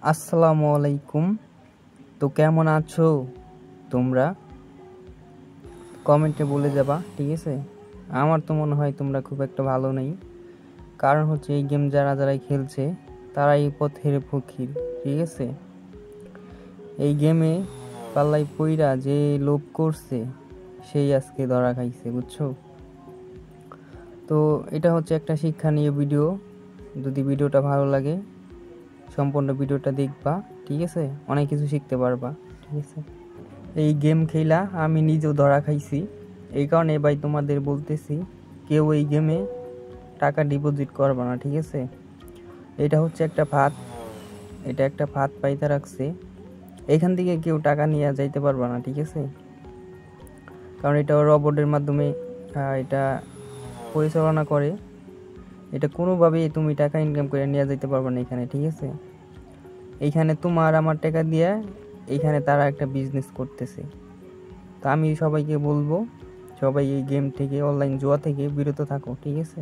আসসালামু আলাইকুম। তো কেমন আছো তোমরা? কমেন্টে বলে যাবা, ঠিক আছে? আমার তো মনে হয় তোমরা খুব একটা ভালো নেই, কারণ হচ্ছে এই গেম যারা যারা খেলছে তারা এই পথের ফকির, ঠিক আছে? এই গেমে পাল্লাই পইরা যে লোভ করছে সেই আজকে ধরা খাইছে, বুঝছো? তো এটা হচ্ছে একটা শিক্ষা নিয়ে ভিডিও। যদি ভিডিওটা ভালো লাগে সম্পূর্ণ ভিডিওটা দেখবা, ঠিক আছে? অনেক কিছু শিখতে পারবা, ঠিক আছে? এই গেম খেলা আমি নিজেও ধরা খাইছি, এই কারণে ভাই তোমাদের বলতেছি কেউ এই গেমে টাকা ডিপোজিট করবা না, ঠিক আছে? এটা হচ্ছে একটা ফাঁদ, এটা একটা ফাঁদ পাইতে রাখছে, এখান থেকে কেউ টাকা নিয়ে যাইতে পারবা না, ঠিক আছে? কারণ এটা রোবটের মাধ্যমে এটা পরিচালনা করে, এটা কোনোভাবেই তুমি টাকা ইনকাম করে নিয়ে যাইতে পারবা না এখানে, ঠিক আছে? এইখানে তোমার আমার টাকা দিয়ে এইখানে তারা একটা বিজনেস করতেছে। তা আমি সবাইকে বলবো সবাই এই গেম থেকে, অনলাইন জুয়া থেকে বিরত থাকো, ঠিক আছে?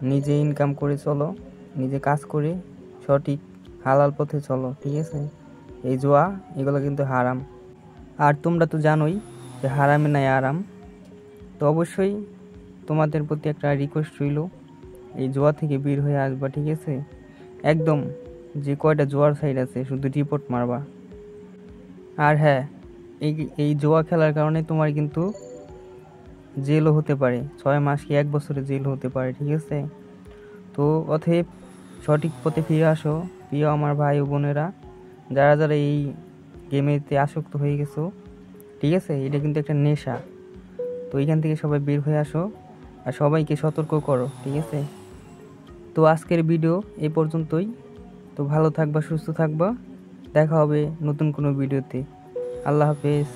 নিজে ইনকাম করে চলো, নিজে কাজ করে সঠিক হালাল পথে চলো, ঠিক আছে? এই জুয়া এগুলো কিন্তু হারাম, আর তোমরা তো জানোই যে হারামে নাই আরাম। তো অবশ্যই তোমাদের প্রতি একটা রিকোয়েস্ট রইল, এই জুয়া থেকে বের হয়ে আসবা, ঠিক আছে? একদম যে কয়টা জুয়ার সাইড আছে শুধু রিপোর্ট মারবা। আর হ্যাঁ, এই এই জুয়া খেলার কারণে তোমার কিন্তু জেলও হতে পারে, 6 মাস কি 1 বছরের জেল হতে পারে, ঠিক আছে? তো অতএব সঠিক পথে ফিরে আসো প্রিয় আমার ভাই ও বোনেরা, যারা যারা এই গেমেতে আসক্ত হয়ে গেছো, ঠিক আছে? এটা কিন্তু একটা নেশা। তো এইখান থেকে সবাই বের হয়ে আসো আর সবাইকে সতর্ক করো, ঠিক আছে? তো আজকের ভিডিও এই পর্যন্তই। তো ভালো থাকবা, সুস্থ থাকবা, দেখা হবে নতুন কোনো ভিডিওতে। আল্লাহ হাফেজ।